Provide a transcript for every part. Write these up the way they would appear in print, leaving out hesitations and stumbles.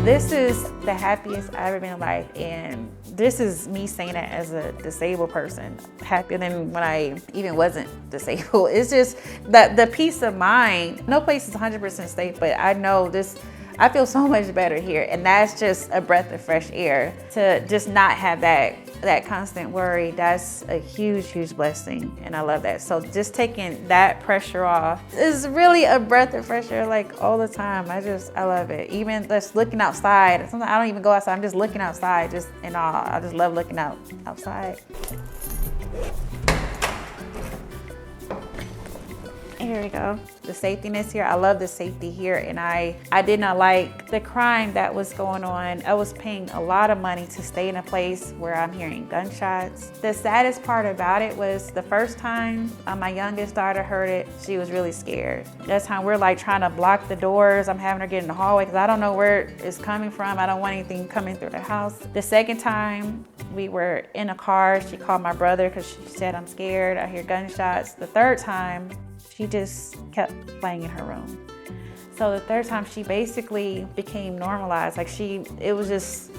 This is the happiest I've ever been in life, and this is me saying that as a disabled person, happier than when I even wasn't disabled. It's just that the peace of mind. No place is 100% safe, but I know this, I feel so much better here, and that's just a breath of fresh air. To just not have that constant worry, that's a huge blessing, and I love that. So just taking that pressure off is really a breath of fresh air, like all the time. I love it. Even just looking outside, sometimes I don't even go outside, I'm just looking outside, just in awe. I just love looking outside. Here we go. The safetiness here, I love the safety here, and I did not like the crime that was going on. I was paying a lot of money to stay in a place where I'm hearing gunshots. The saddest part about it was the first time my youngest daughter heard it, she was really scared. That time we're like trying to block the doors. I'm having her get in the hallway because I don't know where it's coming from. I don't want anything coming through the house. The second time we were in a car, she called my brother because she said, I'm scared, I hear gunshots. The third time, she just kept playing in her room. So the third time she basically became normalized. Like it was just,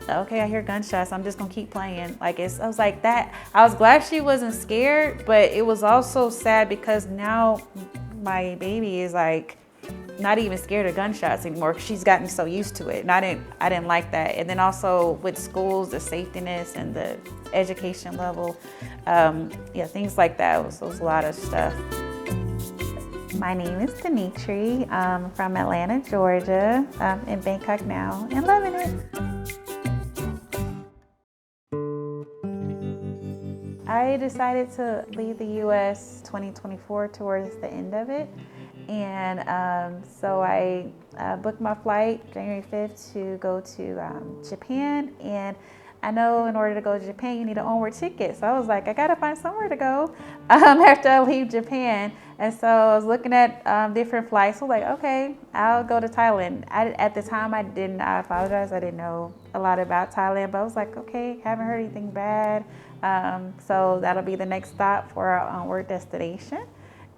okay, I hear gunshots, I'm just gonna keep playing. I was like that. I was glad she wasn't scared, but it was also sad because now my baby is like not even scared of gunshots anymore. She's gotten so used to it, and I didn't like that. And then also with schools, the safetiness and the education level, yeah, things like that. It was a lot of stuff. My name is Denetri. I'm from Atlanta, Georgia. I'm in Bangkok now and loving it. I decided to leave the US 2024 towards the end of it. And so I booked my flight January 5th to go to Japan. And I know in order to go to Japan, you need an onward ticket. So I was like, I gotta find somewhere to go after I leave Japan. And so I was looking at different flights. So like, okay, I'll go to Thailand. At the time, I apologize, I didn't know a lot about Thailand, but I was like, okay, haven't heard anything bad. So that'll be the next stop for our onward destination.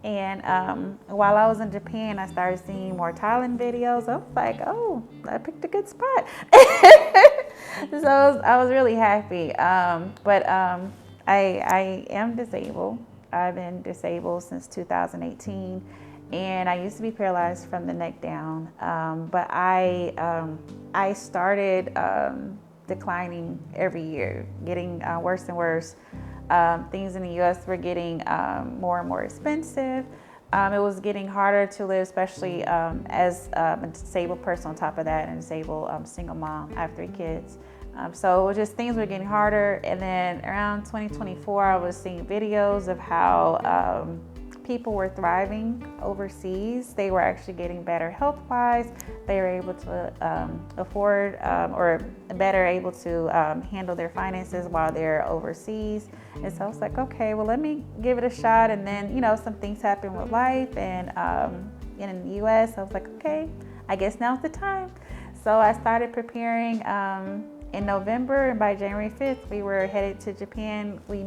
And while I was in Japan, I started seeing more Thailand videos. I was like, oh, I picked a good spot. So I was really happy. But I am disabled. I've been disabled since 2018. And I used to be paralyzed from the neck down. But I started declining every year, getting worse and worse. Things in the US were getting more and more expensive. It was getting harder to live, especially as a disabled person on top of that, and a disabled single mom. I have 3 kids. So it was just, things were getting harder. And then around 2024, I was seeing videos of how people were thriving overseas. They were actually getting better health-wise. They were able to afford or better able to handle their finances while they're overseas. And so I was like, okay, well, let me give it a shot. And then, some things happen with life. And in the US, I was like, okay, I guess now's the time. So I started preparing in November, and by January 5th, we were headed to Japan. We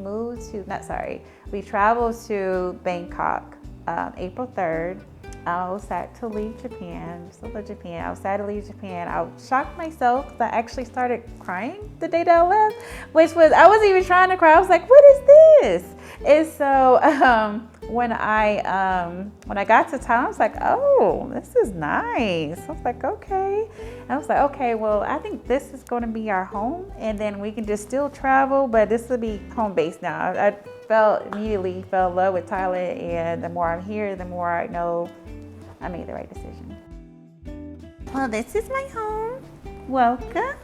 traveled to Bangkok April 3rd. I was sad to leave Japan. I was sad to leave Japan. I shocked myself because I actually started crying the day that I left, I wasn't even trying to cry. I was like, what is this? And so when I got to Thailand, I was like, oh, this is nice. I was like, okay. And I was like, okay, well, I think this is going to be our home, and then we can just still travel, but this will be home base now. I immediately fell in love with Thailand, and the more I'm here, the more I know I made the right decision. Well, this is my home. Welcome.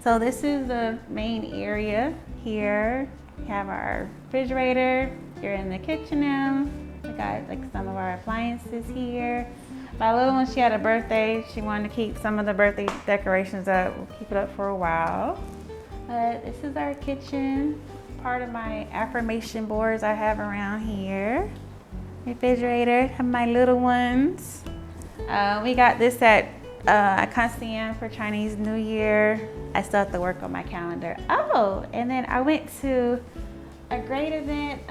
So this is the main area here. We have our refrigerator. You're in the kitchen now. We got some of our appliances here. My little one, she had a birthday. She wanted to keep some of the birthday decorations up. We'll keep it up for a while. This is our kitchen. Part of my affirmation boards I have around here. Refrigerator, have my little ones. We got this at I constantly am for Chinese New Year. I still have to work on my calendar. Oh, and then I went to a great event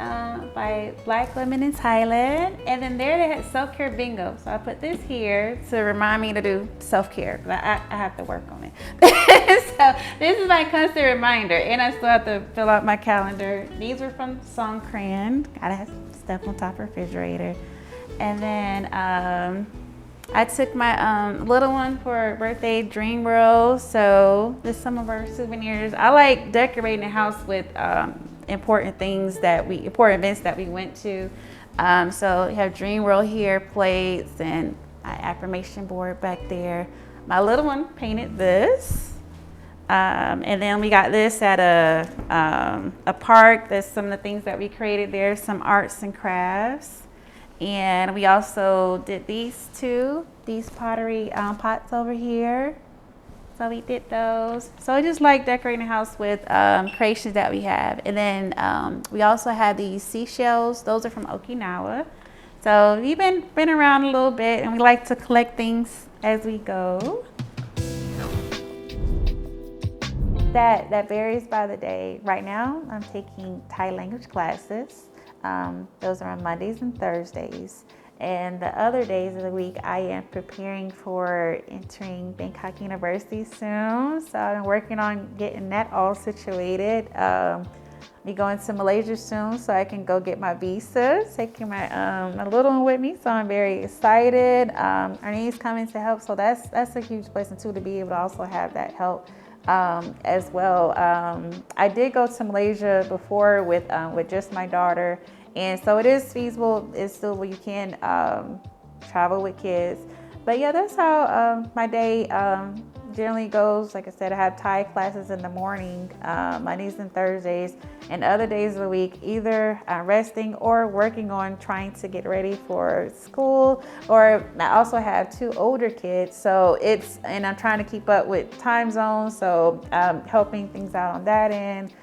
by Black women in Thailand. And then there they had self-care bingo. So I put this here to remind me to do self-care. I have to work on it. So this is my constant reminder. And I still have to fill out my calendar. These were from Songkran. Gotta have stuff on top of the refrigerator. And then I took my little one for her birthday dream world. So this is some of our souvenirs. I like decorating the house with important events that we went to. So we have dream world here, plates, and my affirmation board back there. My little one painted this. And then we got this at a park. There's some of the things that we created there, some arts and crafts. And we also did these pottery pots over here. So we did those. So I just like decorating the house with creations that we have. And then we also have these seashells. Those are from Okinawa. So we've been around a little bit, and we like to collect things as we go. That varies by the day. Right now, I'm taking Thai language classes. Those are on Mondays and Thursdays. And the other days of the week, I am preparing for entering Bangkok University soon. So I'm working on getting that all situated. Be going to Malaysia soon so I can go get my visa, taking my little one with me. So I'm very excited. Ernie's coming to help. So that's a huge blessing too, to be able to also have that help as well. I did go to Malaysia before with just my daughter. And so it is feasible. It's still where you can travel with kids. But yeah, that's how my day generally goes. Like I said, I have Thai classes in the morning, Mondays and Thursdays, and other days of the week, either resting or working on trying to get ready for school. Or I also have 2 older kids, so and I'm trying to keep up with time zones, so helping things out on that end,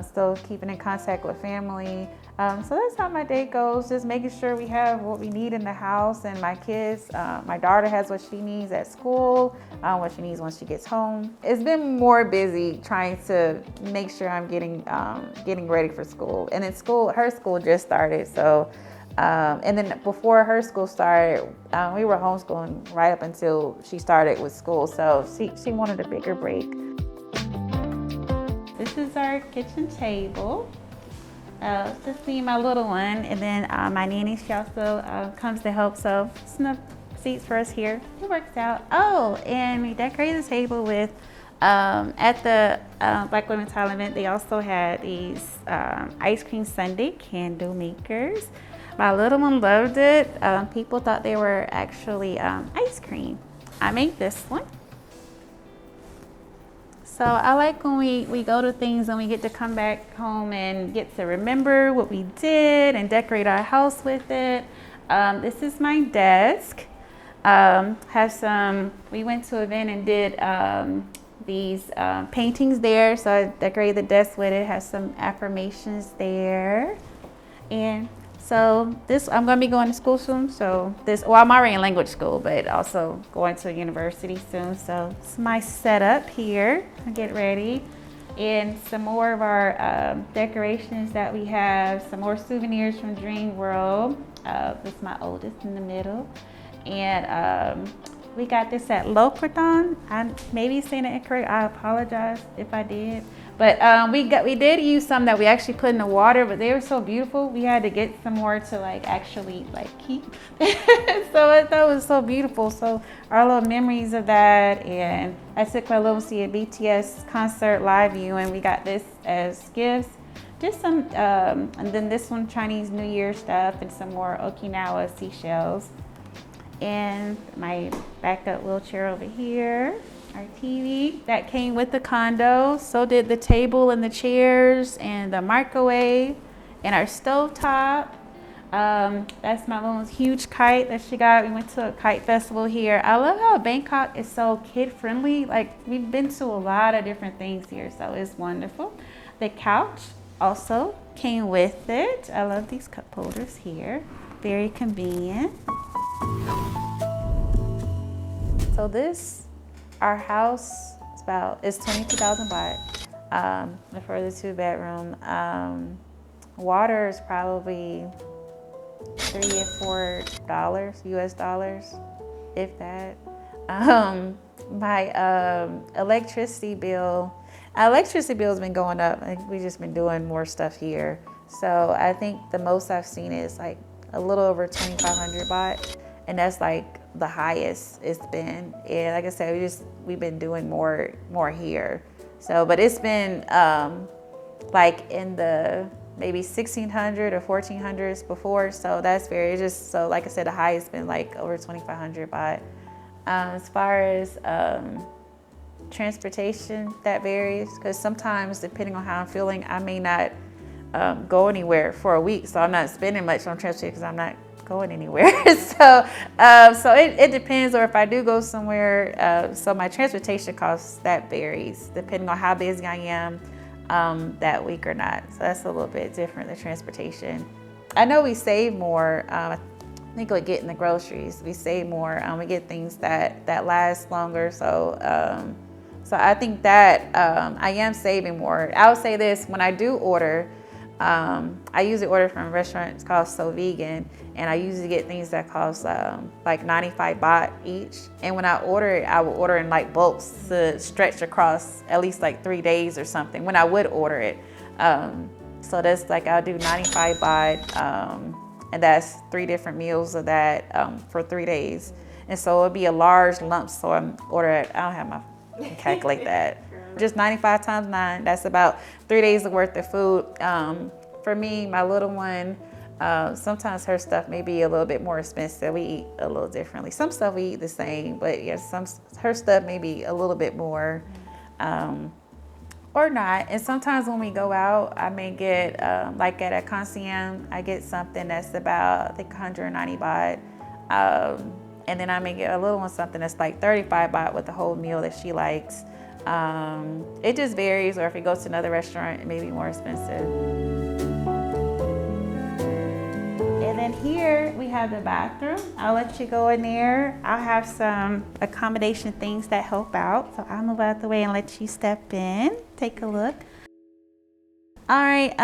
still keeping in contact with family. So that's how my day goes, just making sure we have what we need in the house, and my kids, my daughter has what she needs at school, what she needs once she gets home. It's been more busy trying to make sure I'm getting ready for school. And then her school just started, so, and then before her school started, we were homeschooling right up until she started with school, so she wanted a bigger break. This is our kitchen table. It's just me and my little one, and then my nanny, she also comes to help, so some enough seats for us here. It works out. Oh, and we decorated the table with, at the Black Women Thailand event, they also had these ice cream sundae candle makers. My little one loved it. People thought they were actually ice cream. I made this one. So I like when we go to things and we get to come back home and get to remember what we did and decorate our house with it. This is my desk. We went to an event and did these paintings there. So I decorated the desk with it, has some affirmations there. And so I'm going to be going to school soon. So I'm already in language school, but also going to a university soon. So it's my setup here. I get ready. And some more of our decorations that we have, some more souvenirs from Dream World. This is my oldest in the middle. And we got this at daughtr. I may be saying it incorrect. I apologize if I did. But we did use some that we actually put in the water, but they were so beautiful. We had to get some more to actually keep. So I thought it was so beautiful. So our little memories of that, and I took my little see a BTS concert live view, and we got this as gifts. Just some, and then this one Chinese New Year stuff, and some more Okinawa seashells. And my backup wheelchair over here. Our TV that came with the condo. So did the table and the chairs and the microwave and our stove top. That's my little huge kite that she got. We went to a kite festival here. I love how Bangkok is so kid friendly. We've been to a lot of different things here, so it's wonderful. The couch also came with it. I love these cup holders here. Very convenient. So our house is 22,000 baht for the 2-bedroom. Water is probably $3 or $4 US dollars, if that. My electricity bill has been going up. Like, we've just been doing more stuff here. So I think the most I've seen is like a little over 2,500 baht. And that's like the highest it's been. And like I said, we've been doing more here. So, but it's been like in the maybe 1,600 or 1,400s before. So that's so like I said, the highest been like over 2,500 baht. As far as transportation, that varies, because sometimes depending on how I'm feeling, I may not go anywhere for a week. So I'm not spending much on transportation because I'm not going anywhere. So it depends. Or if I do go somewhere, so my transportation costs, that varies depending on how busy I am that week or not. So that's a little bit different, the transportation. I know we save more. I think like getting the groceries, we save more. We get things that last longer. So I think that I am saving more. I would say this: when I do order, I usually order from a restaurant. It's called So Vegan, and I usually get things that cost like 95 baht each. And when I order it, I will order in like bulks to stretch across at least like 3 days or something. When I would order it, so that's like I'll do 95 baht. And that's 3 different meals of that for 3 days. And so it'll be a large lump sum order. I don't have my calculate that. Just 95 times 9, that's about 3 days worth of food. For me, my little one, sometimes her stuff may be a little bit more expensive. We eat a little differently. Some stuff we eat the same, but yes, her stuff may be a little bit more or not. And sometimes when we go out, I may get, like at a condominium, I get something that's about, I think, 190 baht. And then I may get a little one something that's like 35 baht with the whole meal that she likes. It just varies, or if it goes to another restaurant, it may be more expensive. And then here we have the bathroom. I'll let you go in there. I'll have some accommodation things that help out. So I'll move out the way and let you step in. Take a look. All right,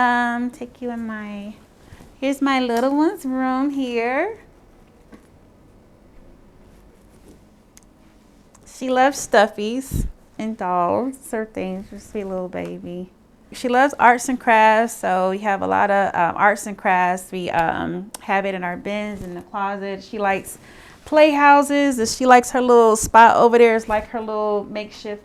take you in here's my little one's room here. She loves stuffies and dolls or things, just sweet little baby. She loves arts and crafts, so we have a lot of arts and crafts. We have it in our bins, in the closet. She likes playhouses. She likes her little spot over there. It's like her little makeshift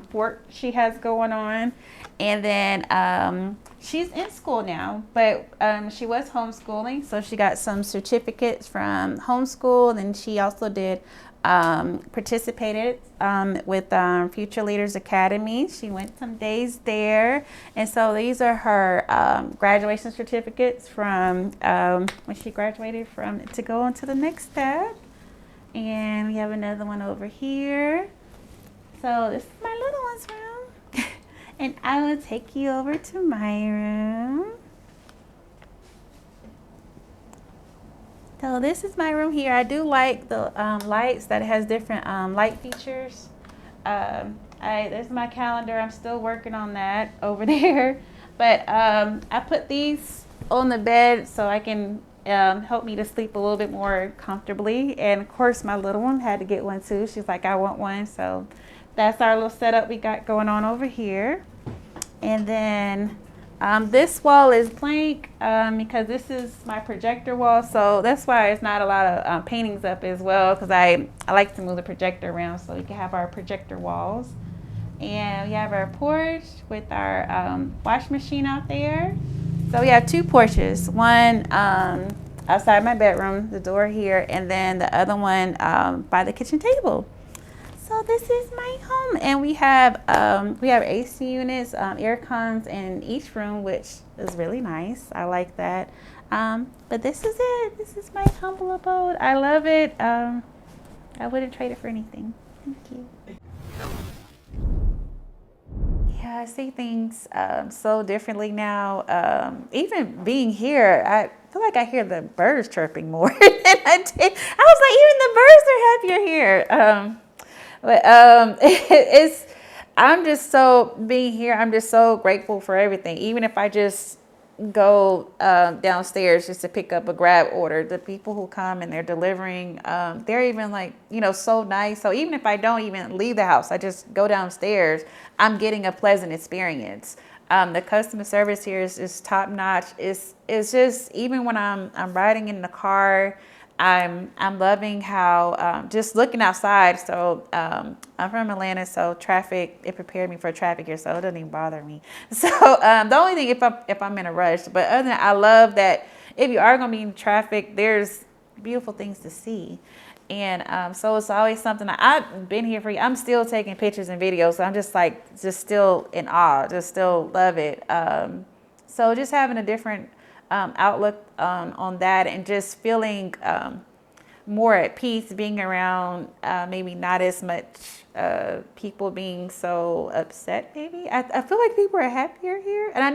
fort she has going on. And then she's in school now, but she was homeschooling, so she got some certificates from homeschool. And she also did participated with Future Leaders Academy. She went some days there, and so these are her graduation certificates from when she graduated from to go on to the next step. And we have another one over here. So this is my little one's room. And I will take you over to my room. So this is my room here. I do like the lights that has different light features. There's my calendar. I'm still working on that over there. But I put these on the bed so I can help me to sleep a little bit more comfortably. And of course, my little one had to get one too. She's like, I want one. So that's our little setup we got going on over here. And then this wall is blank because this is my projector wall, so that's why it's not a lot of paintings up as well, because I like to move the projector around so we can have our projector walls. And we have our porch with our wash machine out there. So we have 2 porches, one outside my bedroom, the door here, and then the other one by the kitchen table. So this is my home, and we have AC units, air cons in each room, which is really nice. I like that. But this is it. This is my humble abode. I love it. I wouldn't trade it for anything. Thank you. Yeah, I see things so differently now. Even being here, I feel like I hear the birds chirping more than I did. I was like, even the birds are happier here. But I'm just so being here. I'm just so grateful for everything. Even if I just go downstairs just to pick up a grab order. The people who come and they're delivering, they're even like, so nice. So even if I don't even leave the house, I just go downstairs, I'm getting a pleasant experience. The customer service here is top notch. It's just, even when I'm riding in the car, I'm loving how just looking outside. So I'm from Atlanta, so traffic, it prepared me for traffic here, so it doesn't even bother me. So the only thing, if I'm in a rush, but other than that, I love that if you are going to be in traffic, there's beautiful things to see. And so it's always something I've been here for. I'm still taking pictures and videos, so I'm just still in awe, just still love it. So just having a different outlook on that, and just feeling more at peace, being around maybe not as much people being so upset. Maybe I feel like people are happier here, and I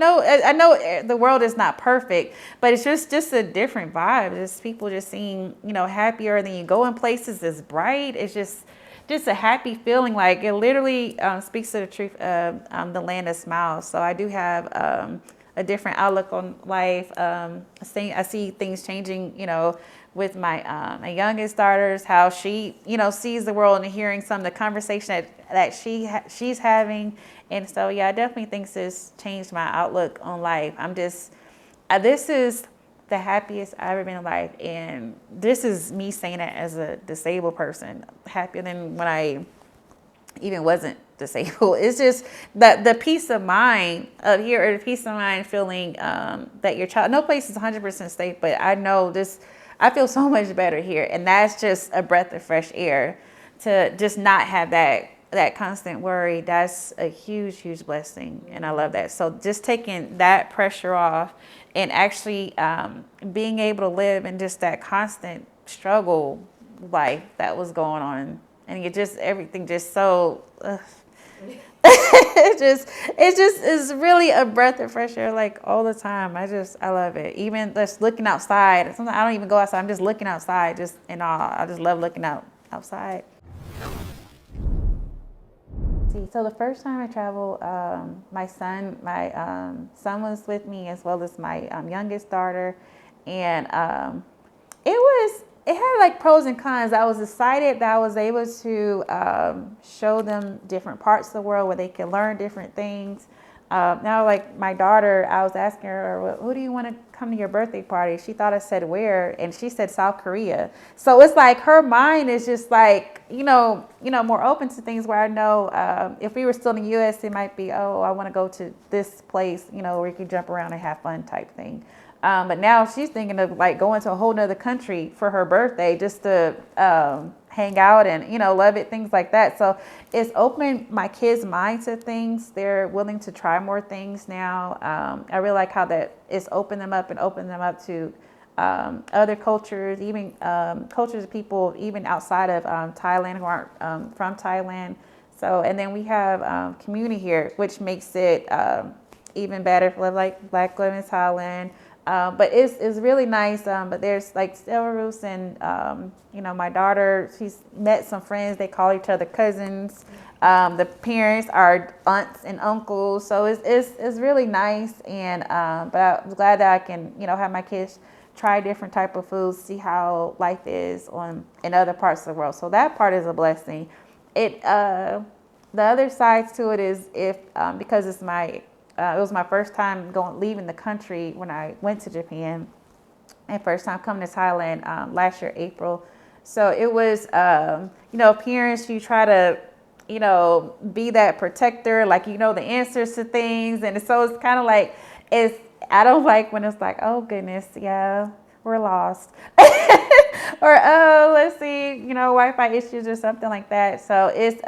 know the world is not perfect, but it's just a different vibe. Just people just seem happier. Then you go in places that's bright. It's just a happy feeling. Like, it literally speaks to the truth of the land of smiles. So I do have a different outlook on life. I see things changing, with my youngest daughters, how she, sees the world, and hearing some of the conversation that she's having. And so, yeah, I definitely think this changed my outlook on life. This is the happiest I've ever been in life. And this is me saying it as a disabled person, happier than when I even wasn't disabled. It's just the peace of mind of here, or the peace of mind feeling that your child, no place is 100% safe, but I know this, I feel so much better here. And that's just a breath of fresh air, to just not have that constant worry. That's a huge, huge blessing. And I love that. So just taking that pressure off, and actually being able to live in just that constant struggle life that was going on. And everything just so, it just is really a breath of fresh air, like, all the time. I love it. Even just looking outside. Sometimes I don't even go outside. I'm just looking outside, just in awe. I just love looking outside. So the first time I traveled, my son was with me, as well as my youngest daughter, and it had like pros and cons. I was excited that I was able to show them different parts of the world where they can learn different things. Now, like my daughter, I was asking her, well, who do you want to come to your birthday party? She thought I said where, and she said South Korea. So it's like her mind is just like, more open to things, where I know if we were still in the U.S., it might be, oh, I want to go to this place, where you can jump around and have fun type thing. But now she's thinking of like going to a whole nother country for her birthday, just to hang out and, love it, things like that. So it's opened my kids' minds to things. They're willing to try more things now. I really like how that it's opened them up to other cultures, even cultures of people even outside of Thailand, who aren't from Thailand. So, and then we have community here, which makes it even better for like Black women in Thailand. But it's really nice. But there's like Belarus, and my daughter, she's met some friends. They call each other cousins. The parents are aunts and uncles. So it's really nice. And but I'm glad that I can have my kids try different type of foods, see how life is in other parts of the world. So that part is a blessing. The other side to it is because it was my first time leaving the country when I went to Japan, and first time coming to Thailand last year, April. So it was, parents, you try to, be that protector, like, the answers to things. And so it's kind of like, I don't like when it's like, oh goodness, yeah, we're lost. Or, oh, let's see, Wi-Fi issues or something like that. So it's,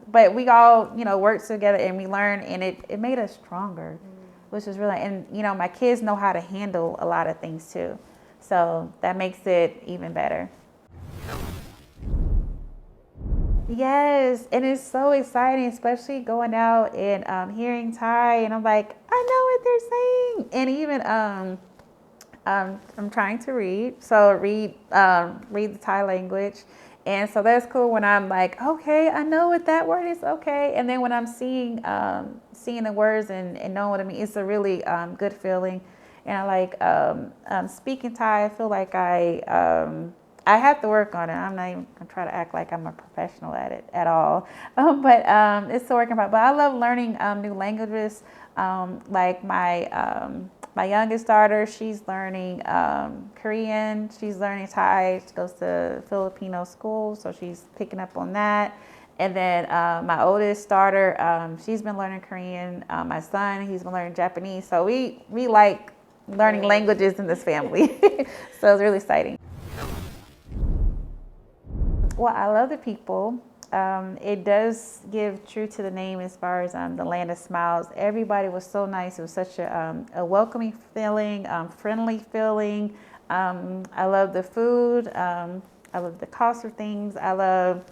but we all, worked together and we learned, and it made us stronger, which is really, and, my kids know how to handle a lot of things too. So that makes it even better. Yes, and it's so exciting, especially going out and hearing Thai, and I'm like, I know what they're saying. And even I'm trying to read, so read the Thai language, and so that's cool when I'm like, okay, I know what that word is, okay. And then when I'm seeing the words and knowing what I mean, it's a really good feeling. and I like speaking Thai. I feel like I have to work on it. I'm not even gonna try to act like I'm a professional at it at all, but it's still working out. But I love learning new languages. Like my youngest daughter, she's learning Korean. She's learning Thai. She goes to Filipino school, so she's picking up on that. And then my oldest daughter, she's been learning Korean. My son, he's been learning Japanese. So we like learning languages in this family. So it's really exciting. Well, I love the people. It does give true to the name as far as the land of smiles. Everybody was so nice. It was such a welcoming feeling, friendly feeling. I love the food. I love the cost of things. I love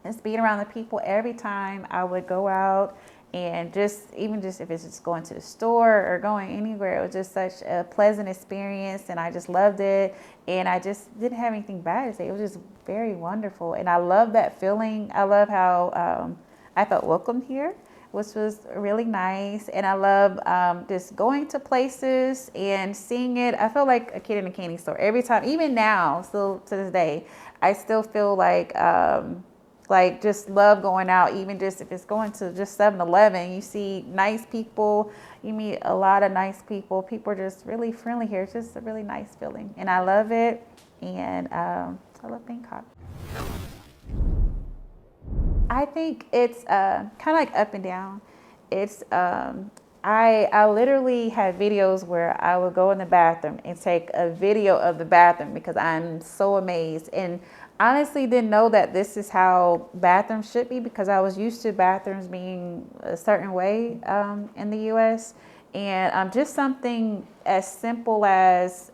just being around the people. Every time I would go out, and even if it's just going to the store or going anywhere, it was just such a pleasant experience, and I just loved it. And I just didn't have anything bad to say. It was just very wonderful, and I love that feeling. I love how I felt welcome here, which was really nice. And I love just going to places and seeing it. I feel like a kid in a candy store every time. Even now, still to this day, I still feel like just love going out. Even just if it's going to just 7-Eleven, you see nice people, you meet a lot of nice people. People are just really friendly here. It's just a really nice feeling, and I love it. And I love Bangkok. I think it's kind of like up and down. It's I literally had videos where I would go in the bathroom and take a video of the bathroom because I'm so amazed, and honestly didn't know that this is how bathrooms should be, because I was used to bathrooms being a certain way in the U.S. And just something as simple as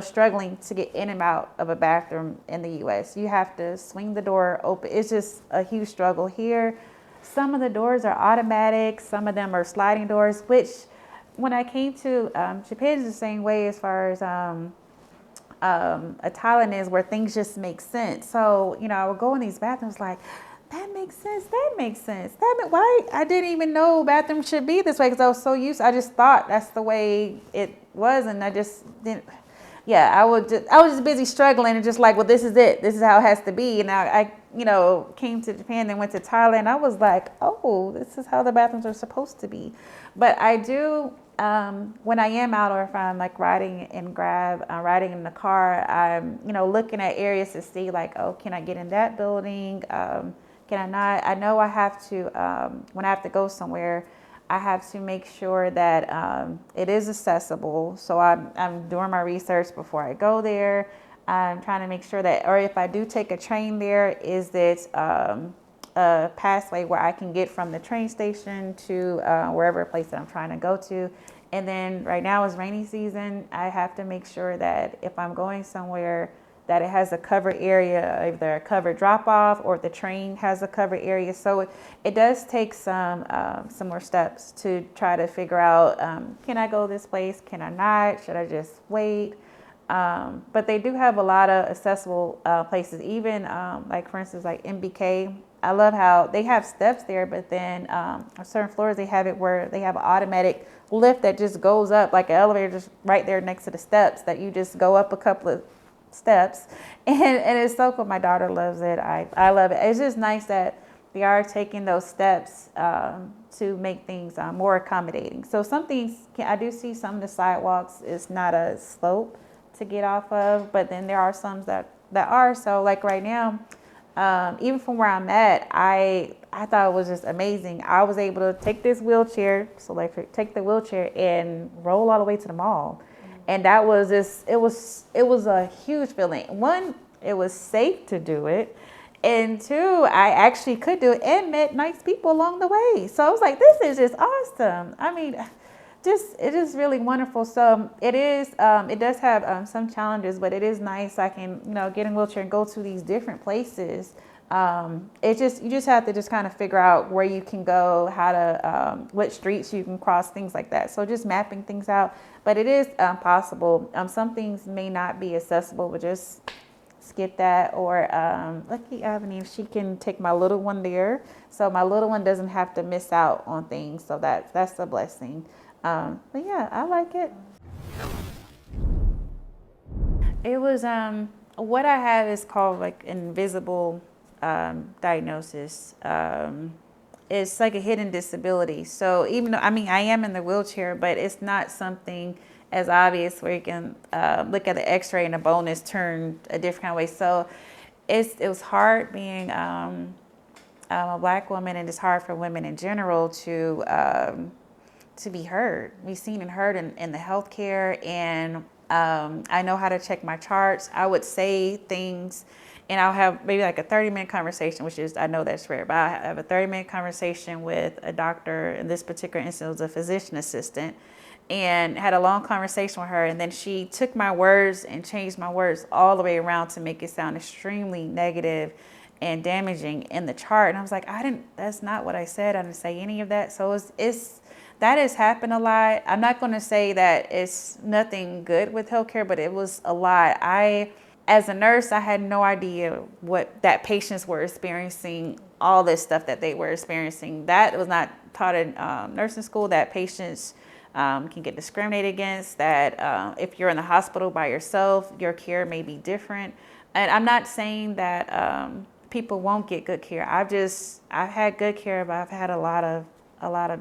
struggling to get in and out of a bathroom in the U.S. You have to swing the door open. It's just a huge struggle. Here, some of the doors are automatic, some of them are sliding doors, which when I came to Japan is the same way as far as a Thailand is, where things just make sense. So, I would go in these bathrooms like, that makes sense. That makes sense. Why? I didn't even know bathrooms should be this way, because I was so used. I just thought that's the way it was, and I just didn't. Yeah, I was just busy struggling and just like, well, this is it. This is how it has to be. And I came to Japan, then went to Thailand. I was like, oh, this is how the bathrooms are supposed to be. But I do. When I am out, or if I'm like riding in the car, I'm, looking at areas to see like, oh, can I get in that building? Can I not? I know I have to, when I have to go somewhere, I have to make sure that it is accessible. So I'm doing my research before I go there. I'm trying to make sure that, or if I do take a train there, is it a pathway where I can get from the train station to wherever place that I'm trying to go to. And then right now is rainy season. I have to make sure that if I'm going somewhere, that it has a covered area, either a covered drop off or if the train has a covered area. So it does take some more steps to try to figure out, can I go this place? Can I not? Should I just wait? But they do have a lot of accessible places, even like for instance, like MBK. I love how they have steps there, but then on certain floors they have it where they have an automatic lift that just goes up, like an elevator just right there next to the steps, that you just go up a couple of steps. And it's so cool. My daughter loves it. I love it. It's just nice that they are taking those steps to make things more accommodating. So some things, I do see some of the sidewalks is not a slope to get off of, but then there are some that are. So like right now, even from where I'm at, I thought it was just amazing. I was able to take this wheelchair, take the wheelchair and roll all the way to the mall. And that was just, it was a huge feeling. One, it was safe to do it. And two, I actually could do it and met nice people along the way. So I was like, this is just awesome. I mean, it is really wonderful. So it does have some challenges, but it is nice. I can, get in a wheelchair and go to these different places. You just have to just kind of figure out where you can go, how to, what streets you can cross, things like that. So just mapping things out, but it is possible. Some things may not be accessible, but just skip that. Or lucky Avenue, she can take my little one there, so my little one doesn't have to miss out on things. So that's a blessing. But yeah, I like it. It was what I have is called like invisible diagnosis. It's like a hidden disability. So even though I am in the wheelchair, but it's not something as obvious where you can look at the X-ray and the bone is turned a different kind of way. So it was hard being a Black woman, and it's hard for women in general to be heard, be seen and heard in the healthcare. And I know how to check my charts. I would say things, and I'll have maybe like a 30-minute conversation, which is, I know that's rare, but I have a 30-minute conversation with a doctor. In this particular instance, it was a physician assistant, and had a long conversation with her. And then she took my words and changed my words all the way around to make it sound extremely negative and damaging in the chart. And I was like, that's not what I said. I didn't say any of that. So that has happened a lot. I'm not going to say that it's nothing good with healthcare, but it was a lot. As a nurse, I had no idea that patients were experiencing, all this stuff that they were experiencing. That was not taught in nursing school, that patients can get discriminated against, that if you're in the hospital by yourself, your care may be different. And I'm not saying that people won't get good care. I've had good care, but I've had a lot of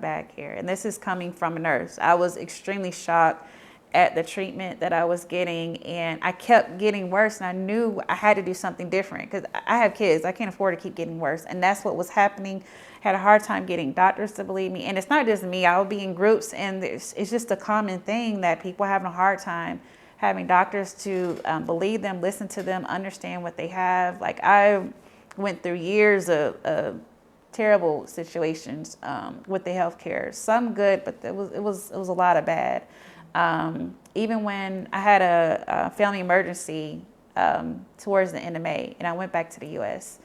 bad care. And this is coming from a nurse. I was extremely shocked at the treatment that I was getting, and I kept getting worse, and I knew I had to do something different because I have kids. I can't afford to keep getting worse, and that's what was happening. Had a hard time getting doctors to believe me. And it's not just me. I would be in groups, and it's just a common thing that people are having a hard time having doctors to believe them, listen to them, understand what they have. Like, I went through years of terrible situations with the healthcare. Some good, but it was a lot of bad. Even when I had a family emergency towards the end of May, and I went back to the U.S.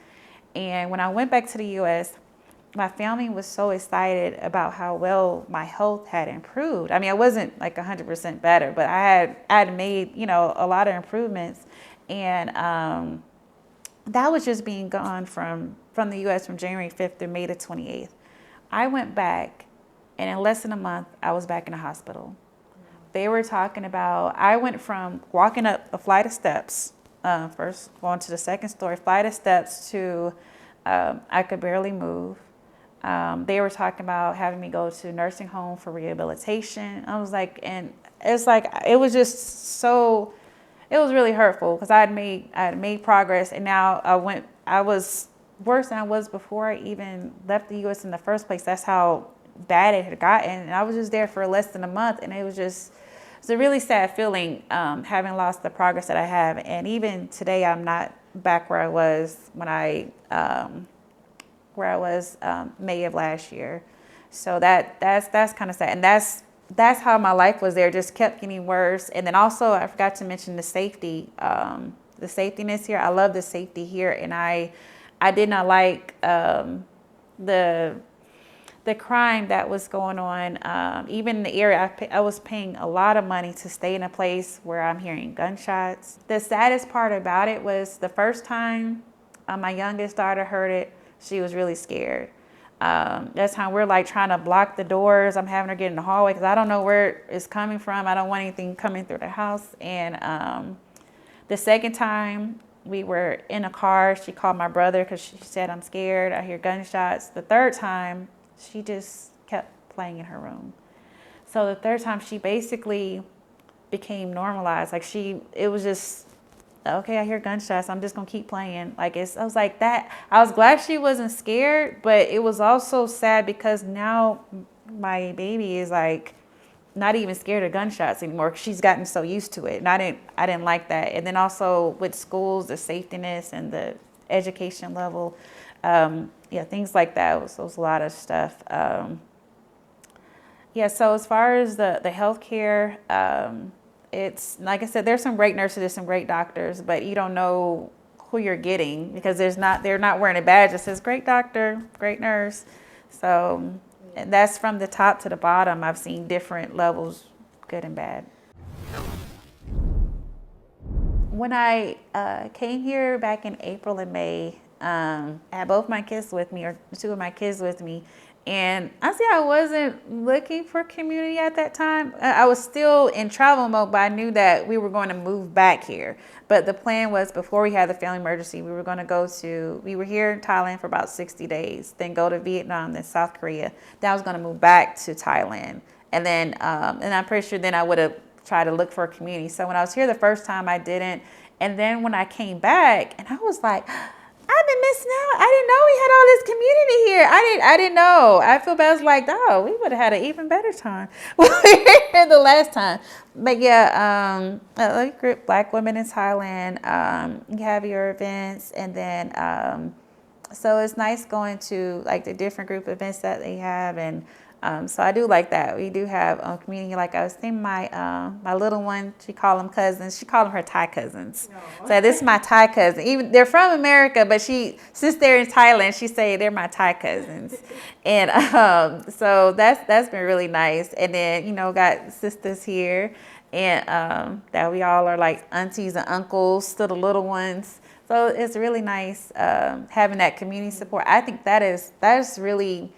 And when I went back to the U.S., my family was so excited about how well my health had improved. I mean, I wasn't like 100% better, but I had made, a lot of improvements. And that was just being gone from the U.S. from January 5th through May the 28th. I went back, and in less than a month, I was back in the hospital. They were talking about, I went from walking up a flight of steps, first going to the second story, flight of steps, to I could barely move. They were talking about having me go to nursing home for rehabilitation. I was like, and it's like, it was just so, it was really hurtful because I had made progress, and now I was worse than I was before I even left the U.S. in the first place. That's how bad it had gotten. And I was just there for less than a month, and it's a really sad feeling, having lost the progress that I have. And even today, I'm not back where I was when May of last year. So that's kind of sad. And that's how my life was there, just kept getting worse. And then also, I forgot to mention the safety, the safetiness here. I love the safety here, and I did not like the crime that was going on. Even in the area, I was paying a lot of money to stay in a place where I'm hearing gunshots. The saddest part about it was the first time my youngest daughter heard it, she was really scared. That's how we're like trying to block the doors. I'm having her get in the hallway because I don't know where it's coming from. I don't want anything coming through the house. And the second time we were in a car, she called my brother because she said, I'm scared, I hear gunshots. The third time, she just kept playing in her room. So the third time, she basically became normalized. Like, it was just, okay, I hear gunshots, I'm just gonna keep playing. I was like that. I was glad she wasn't scared, but it was also sad because now my baby is like not even scared of gunshots anymore. She's gotten so used to it, and I didn't like that. And then also with schools, the safetiness and the education level, things like that. It was a lot of stuff. So as far as the healthcare, it's like I said, there's some great nurses, there's some great doctors, but you don't know who you're getting because they're not wearing a badge that says great doctor, great nurse. So and that's from the top to the bottom. I've seen different levels, good and bad. When I came here back in April and May, I had both my kids with me, or two of my kids with me, And honestly, I wasn't looking for community at that time. I was still in travel mode, but I knew that we were going to move back here. But the plan was before we had the family emergency, we were going to we were here in Thailand for about 60 days, then go to Vietnam, then South Korea. Then I was going to move back to Thailand. And then, and I'm pretty sure then I would have tried to look for a community. So when I was here the first time, I didn't. And then when I came back, and I was like, I've been missing out. I didn't know we had all this community here. I didn't know. I feel bad. I was like, oh, we would have had an even better time the last time. But yeah, like group Black women in Thailand. You have your events, and then so it's nice going to like the different group events that they have, and so I do like that. We do have community. Like I was thinking, my little one, she call them cousins. She call them her Thai cousins. No. So this is my Thai cousin. Even they're from America, but since they're in Thailand, she say they're my Thai cousins. And so that's been really nice. And then got sisters here, and that we all are like aunties and uncles to the little ones. So it's really nice having that community support. I think that's really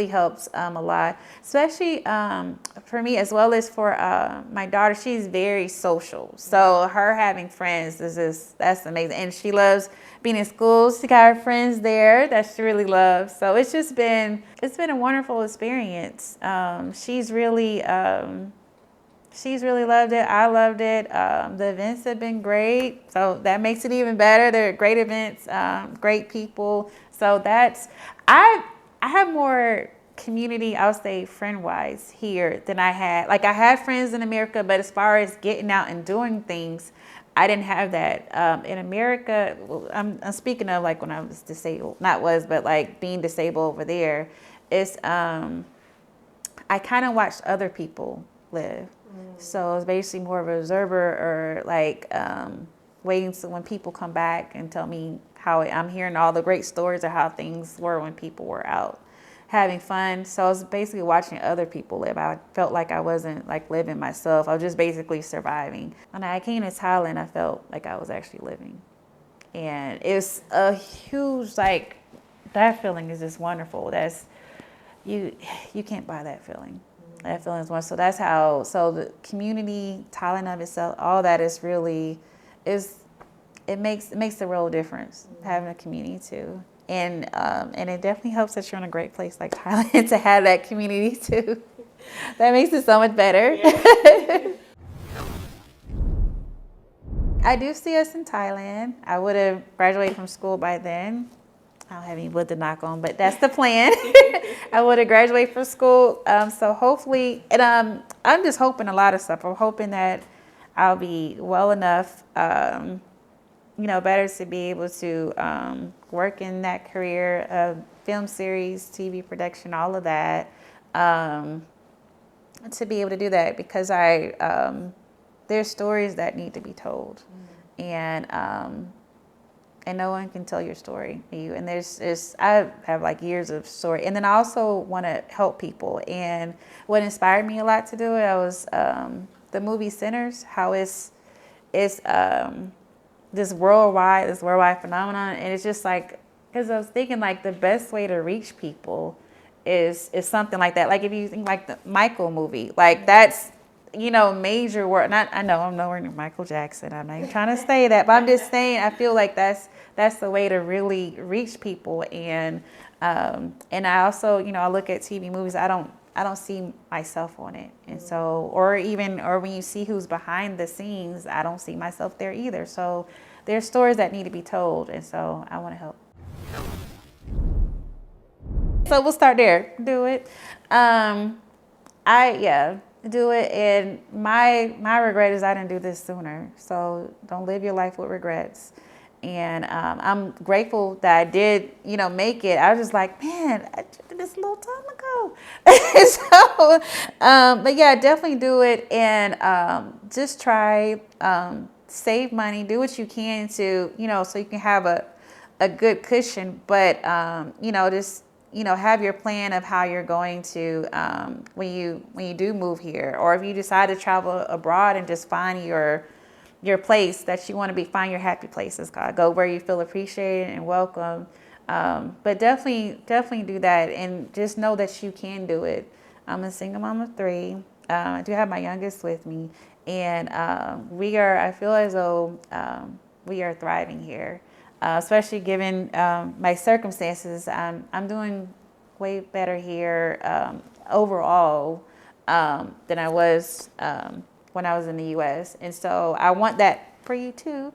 helps a lot, especially for me as well as for my daughter. She's very social, so her having friends that's amazing, and she loves being in school. She got her friends there that she really loves. So it's been a wonderful experience. She's really loved it. I loved it. The events have been great, so that makes it even better. They're great events, great people. So I have more community, I would say, friend-wise here than I had. Like I had friends in America, but as far as getting out and doing things, I didn't have that. In America, I'm speaking of like when I was disabled, but like being disabled over there, I kind of watched other people live. So it's basically more of an observer, or like waiting so when people come back and tell me how I'm hearing all the great stories of how things were when people were out having fun. So I was basically watching other people live. I felt like I wasn't like living myself. I was just basically surviving. When I came to Thailand, I felt like I was actually living. And it's a huge, like, that feeling is just wonderful. That's, you can't buy that feeling. That feeling is wonderful. So the community, Thailand of itself, all that is really, it makes a real difference, having a community too. And it definitely helps that you're in a great place like Thailand to have that community too. That makes it so much better. Yeah. I do see us in Thailand. I would have graduated from school by then. I don't have any wood to knock on, but that's the plan. I would have graduated from school. So hopefully, and I'm just hoping a lot of stuff. I'm hoping that I'll be well enough, better to be able to work in that career of film series, TV production, all of that, to be able to do that, because there's stories that need to be told, and no one can tell your story. And I have like years of story, and then I also want to help people. And what inspired me a lot to do it, I was the movie Sinners, how it's this worldwide phenomenon. And it's just like, because I was thinking like the best way to reach people is something like that. Like if you think like the Michael movie, like that's, major work. I know I'm nowhere near Michael Jackson. I'm not even trying to say that, but I'm just saying, I feel like that's the way to really reach people. And I also, I look at TV movies, I don't see myself on it. And so, or when you see who's behind the scenes, I don't see myself there either. So there's stories that need to be told. And so I want to help. So we'll start there. Do it. Do it. And my regret is I didn't do this sooner. So don't live your life with regrets. And I'm grateful that I did, make it. I was just like, man, I did this a little time ago. So, but yeah, definitely do it. And just try, save money, do what you can to, so you can have a good cushion. But, just, have your plan of how you're going to, when you do move here, or if you decide to travel abroad and just find your place that you want to be, find your happy places. Go where you feel appreciated and welcome. But definitely do that, and just know that you can do it. I'm a single mom of three. I do have my youngest with me, and I feel as though we are thriving here, especially given my circumstances. I'm doing way better here overall than I was when I was in the U.S. And so I want that for you too.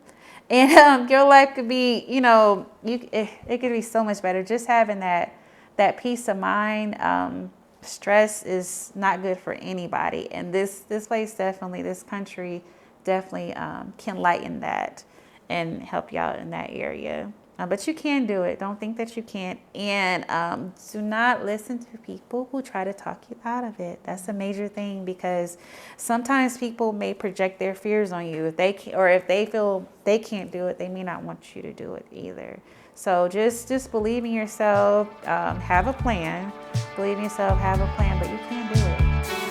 And your life could be, it could be so much better. Just having that peace of mind. Stress is not good for anybody, and this place definitely, this country definitely can lighten that and help you out in that area. But you can do it. Don't think that you can't. And do not listen to people who try to talk you out of it. That's a major thing, because sometimes people may project their fears on you. If they can, or if they feel they can't do it, they may not want you to do it either. So just believe in yourself. Have a plan. Believe in yourself. Have a plan. But you can do it.